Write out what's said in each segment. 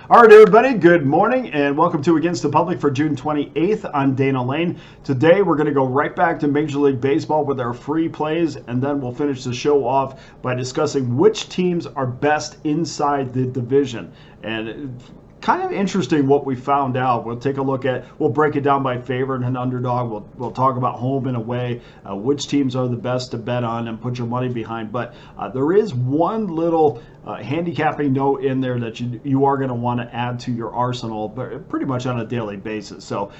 All right, everybody, good morning and welcome to Against the Public for June 28th. I'm Dana Lane. Today, we're going to go right back to Major League Baseball with our free plays, and then we'll finish the show off by discussing which teams are best inside the division. And kind of interesting what we found out. We'll take a look at, we'll break it down by favorite and underdog. We'll talk about home and away, which teams are the best to bet on and put your money behind. But there is one little handicapping note in there that you are going to want to add to your arsenal pretty much on a daily basis. So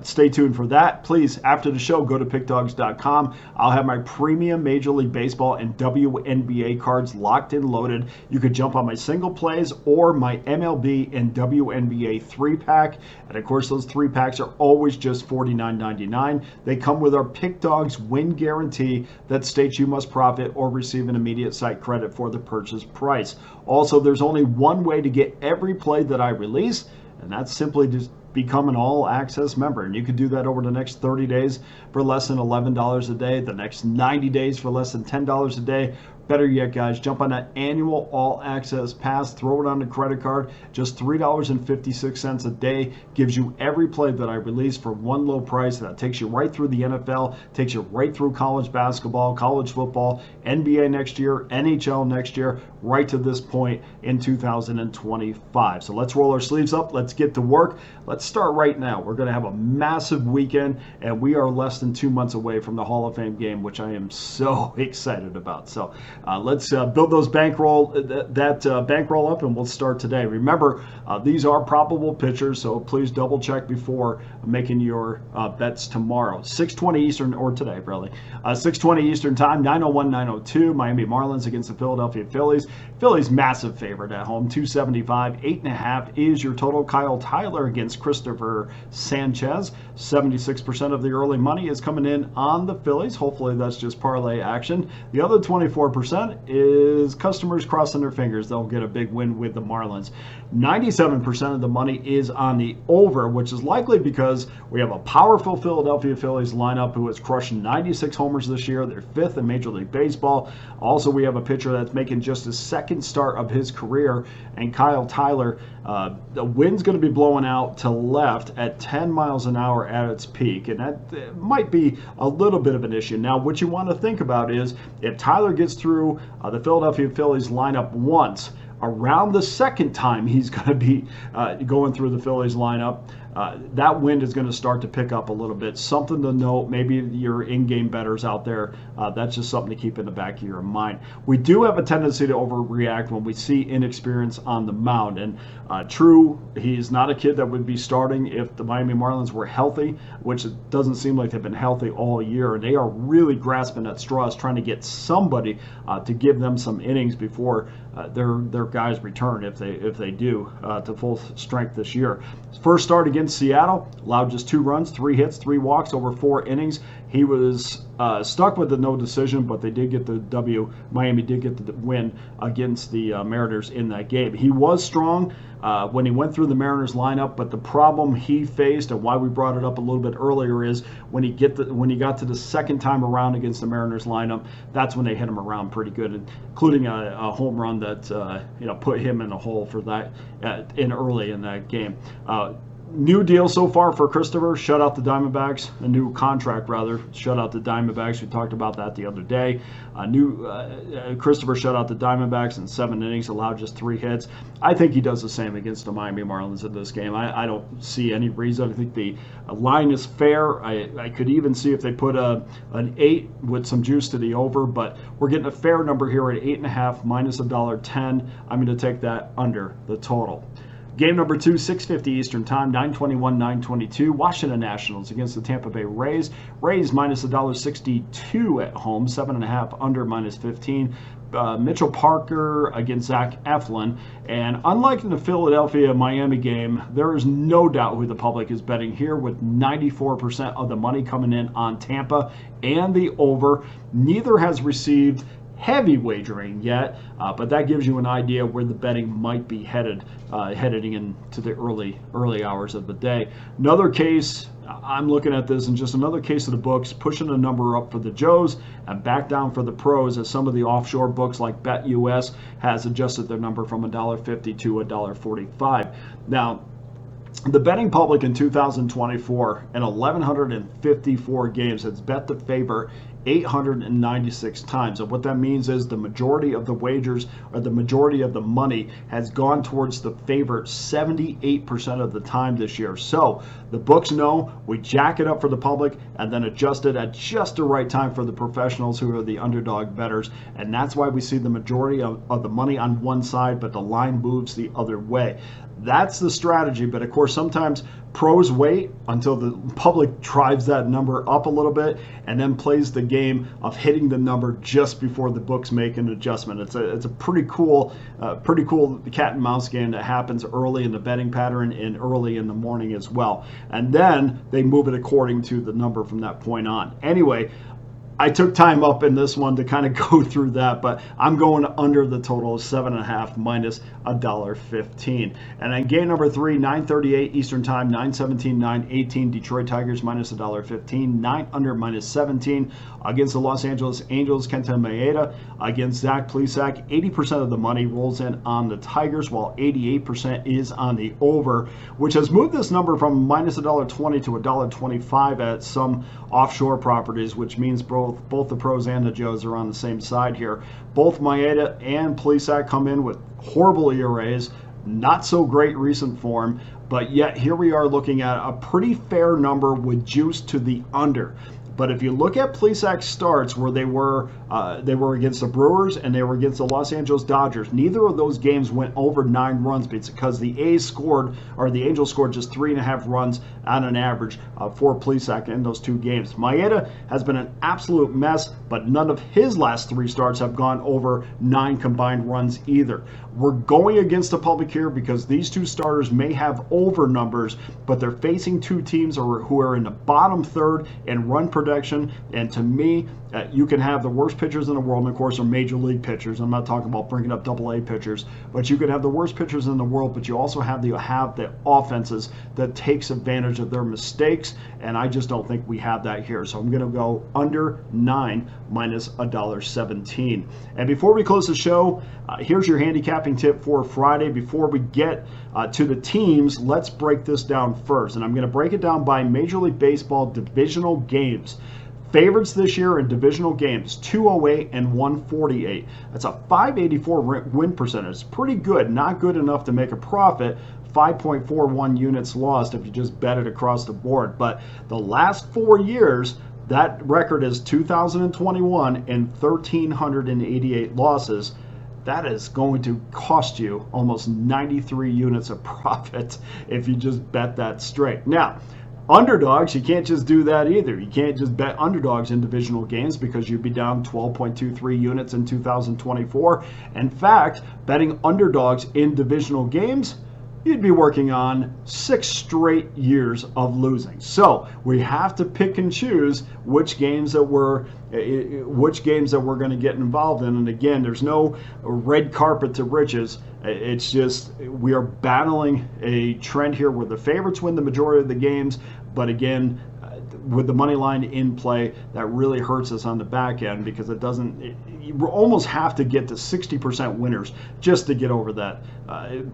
stay tuned for that. Please, after the show, go to pickdawgz.com. I'll have my premium Major League Baseball and WNBA cards locked and loaded. You could jump on my single plays or my MLB and WNBA 3-pack. And of course, those 3-packs are always just $49.99. They come with our Pick Dawgz win guarantee that states you must profit or receive an immediate site credit for the purchase price. Also, there's only one way to get every play that I release, and that's simply just become an all-access member. And you can do that over the next 30 days for less than $11 a day, the next 90 days for less than $10 a day. Better yet, guys, jump on that annual all-access pass, throw it on the credit card. Just $3.56 a day gives you every play that I release for one low price. That takes you right through the NFL, takes you right through college basketball, college football, NBA next year, NHL next year, right to this point in 2025. So let's roll our sleeves up. Let's get to work. Let's start right now. We're going to have a massive weekend, and we are less than 2 months away from the Hall of Fame game, which I am so excited about. So let's build those bankroll bankroll up, and we'll start today. Remember, these are probable pitchers, so please double check before making your bets tomorrow. 6:20 Eastern, or today, really. 6:20 Eastern time, 9:01, 9:02. Miami Marlins against the Philadelphia Phillies. Phillies massive favorite at home, 275. 8.5 is your total. Kyle Tyler against Christopher Sanchez. 76% of the early money is coming in on the Phillies. Hopefully that's just parlay action. The other 24% is customers crossing their fingers they'll get a big win with the Marlins. 97% of the money is on the over, which is likely because we have a powerful Philadelphia Phillies lineup who has crushed 96 homers this year. They're 5th in Major League Baseball. Also, we have a pitcher that's making just his second start of his career, and Kyle Tyler, the wind's going to be blowing out to left at 10 miles an hour at its peak, and that might be a little bit of an issue. Now, what you want to think about is if Tyler gets through the Philadelphia Phillies lineup once, around the second time he's going to be going through the Phillies lineup, that wind is going to start to pick up a little bit. Something to note, maybe your in-game bettors out there, that's just something to keep in the back of your mind. We do have a tendency to overreact when we see inexperience on the mound. And true, he's not a kid that would be starting if the Miami Marlins were healthy, which it doesn't seem like they've been healthy all year. They are really grasping at straws, trying to get somebody to give them some innings before their guys return, if they do, to full strength this year. First start against Seattle, allowed just 2 runs, 3 hits, 3 walks over 4 innings. He was stuck with the no decision, but they did get the W. Miami did get the win against the Mariners in that game. He was strong when he went through the Mariners lineup, but the problem he faced, and why we brought it up a little bit earlier, is when he got to the second time around against the Mariners lineup, that's when they hit him around pretty good, including a home run that put him in the hole for that early in that game. New deal so far for Christopher. Shut out the Diamondbacks. A new contract, rather. Shut out the Diamondbacks. We talked about that the other day. Christopher shut out the Diamondbacks in 7 innings, allowed just 3 hits. I think he does the same against the Miami Marlins in this game. I don't see any reason. I think the line is fair. I could even see if they put an 8 with some juice to the over, but we're getting a fair number here at 8.5 minus $1.10. I'm going to take that under the total. Game number 2, 6:50 Eastern time, 9:21, 9:22. Washington Nationals against the Tampa Bay Rays. Rays minus $1.62 at home, 7.5 under minus 15. Mitchell Parker against Zach Eflin. And unlike in the Philadelphia-Miami game, there is no doubt who the public is betting here, with 94% of the money coming in on Tampa and the over. Neither has received heavy wagering yet, but that gives you an idea where the betting might be heading into the early hours of the day. Another case, I'm looking at this, and just another case of the books pushing the number up for the Joes and back down for the pros, as some of the offshore books like BetUS has adjusted their number from $1.50 to $1.45. Now, the betting public in 2024 in 1,154 games has bet the favor 896 times. And what that means is the majority of the wagers, or the majority of the money, has gone towards the favorite 78% of the time this year. So the books know we jack it up for the public and then adjust it at just the right time for the professionals who are the underdog bettors. And that's why we see the majority of the money on one side, but the line moves the other way. That's the strategy, but of course sometimes pros wait until the public drives that number up a little bit and then plays the game of hitting the number just before the books make an adjustment. It's a pretty cool cat and mouse game that happens early in the betting pattern and early in the morning as well. And then they move it according to the number from that point on. Anyway, I took time up in this one to kind of go through that, but I'm going under the total of 7.5 minus $1.15. And then game number 3, 9:38 Eastern Time, 9:17, 9:18 Detroit Tigers minus $1.15, 9 under minus 17 against the Los Angeles Angels. Kenta Maeda against Zach Plesac. 80% of the money rolls in on the Tigers, while 88% is on the over, which has moved this number from minus $1.20 to $1.25 at some offshore properties, which means both the pros and the Joes are on the same side here. Both Maeda and Plesac come in with horrible ERAs, not so great recent form, but yet here we are looking at a pretty fair number with juice to the under. But if you look at Plesac's starts, where they were against the Brewers and they were against the Los Angeles Dodgers, neither of those games went over 9 runs because the Angels scored just 3.5 runs on an average for Plesac in those 2 games. Maeda has been an absolute mess, but none of his last 3 starts have gone over 9 combined runs either. We're going against the public here because these 2 starters may have over numbers, but they're facing 2 teams who are in the bottom third in run production. And to me, you can have the worst pitchers in the world, and of course, are major league pitchers. I'm not talking about bringing up AA pitchers, but you could have the worst pitchers in the world, but you also have the offenses that takes advantage of their mistakes, and I just don't think we have that here. So I'm going to go under 9 minus $1.17. And before we close the show, here's your handicapping tip for Friday. Before we get to the teams, let's break this down first, and I'm going to break it down by Major League Baseball divisional games. Favorites this year in divisional games, 208 and 148. That's a 584 win percentage. It's pretty good, not good enough to make a profit. 5.41 units lost if you just bet it across the board. But the last 4 years, that record is 2021 and 1,388 losses. That is going to cost you almost 93 units of profit if you just bet that straight. Now, underdogs, you can't just do that either. You can't just bet underdogs in divisional games because you'd be down 12.23 units in 2024. In fact, betting underdogs in divisional games, you'd be working on 6 straight years of losing. So we have to pick and choose which games that we're going to get involved in. And again, there's no red carpet to riches. It's just we are battling a trend here where the favorites win the majority of the games, but again, with the money line in play, that really hurts us on the back end because you almost have to get to 60% winners just to get over that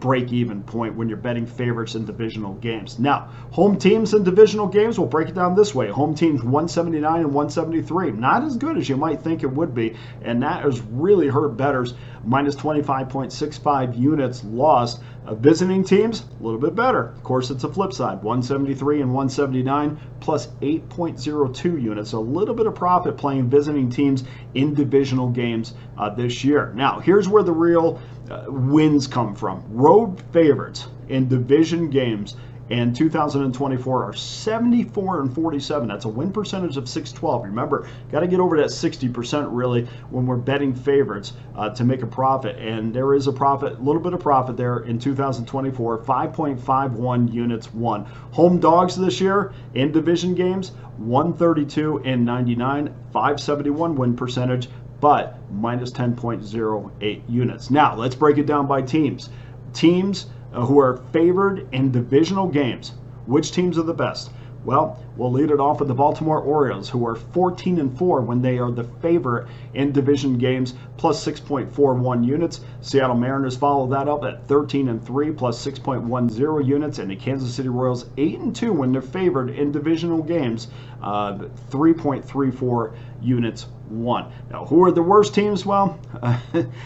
break-even point when you're betting favorites in divisional games. Now, home teams in divisional games, we'll break it down this way. Home teams 179 and 173. Not as good as you might think it would be, and that has really hurt bettors. Minus 25.65 units lost. Visiting teams, a little bit better. Of course, it's a flip side. 173 and 179 plus 8.02 units. A little bit of profit playing visiting teams in divisional games this year. Now, here's where the real wins come from. Road favorites in division games in 2024 are 74 and 47. That's a win percentage of 612. Remember, got to get over that 60% really when we're betting favorites to make a profit. And there is a profit, a little bit of profit there in 2024. 5.51 units won. Home dogs this year in division games, 132 and 99, 571 win percentage. but minus 10.08 units. Now, let's break it down by teams. Teams who are favored in divisional games. Which teams are the best? Well, we'll lead it off with the Baltimore Orioles, who are 14-4 when they are the favorite in division games, plus 6.41 units. Seattle Mariners follow that up at 13-3, plus 6.10 units, and the Kansas City Royals 8-2 when they're favored in divisional games, 3.34 units won. Now, who are the worst teams? Well,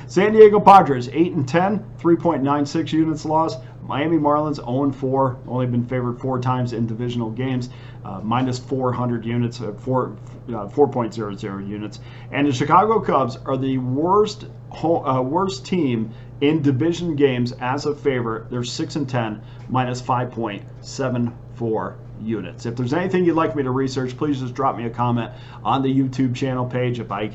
San Diego Padres 8-10, 3.96 units lost. Miami Marlins 0-4, only been favored 4 times in divisional games, minus 400 units, 4.00 units. And the Chicago Cubs are the worst team in division games as a favorite. They're 6-10, minus 5.74 units. If there's anything you'd like me to research, please just drop me a comment on the YouTube channel page. If I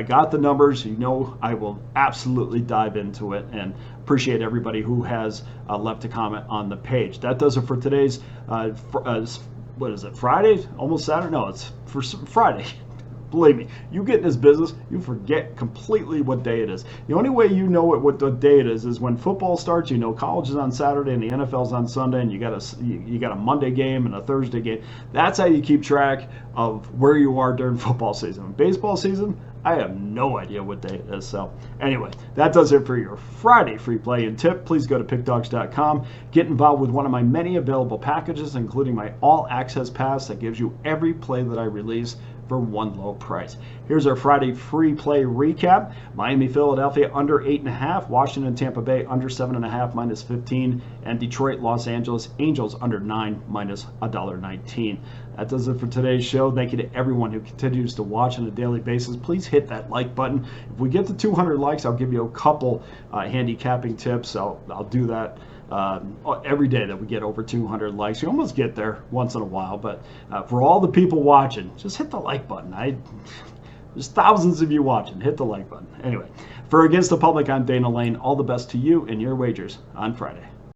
got the numbers, you know I will absolutely dive into it, and appreciate everybody who has left a comment on the page. That does it for today's what is it, Friday? Almost Saturday? No, it's for Friday. Believe me, you get in this business, you forget completely what day it is. The only way you know what day it is when football starts. You know college is on Saturday and the NFL's on Sunday, and you got a Monday game and a Thursday game. That's how you keep track of where you are during football season. Baseball season, I have no idea what day it is. So anyway, that does it for your Friday free play and tip. Please go to pickdawgz.com. Get involved with one of my many available packages, including my all access pass that gives you every play that I release for one low price. Here's our Friday free play recap. Miami, Philadelphia under 8.5. Washington, Tampa Bay under 7.5, minus 15. And Detroit, Los Angeles Angels under 9, minus $1.19. That does it for today's show. Thank you to everyone who continues to watch on a daily basis. Please hit that like button. If we get to 200 likes, I'll give you a couple handicapping tips. I'll do that every day that we get over 200 likes. You almost get there once in a while, but for all the people watching, just hit the like button. There's thousands of you watching. Hit the like button. Anyway, for Against the Public, I'm Dana Lane. All the best to you and your wagers on Friday.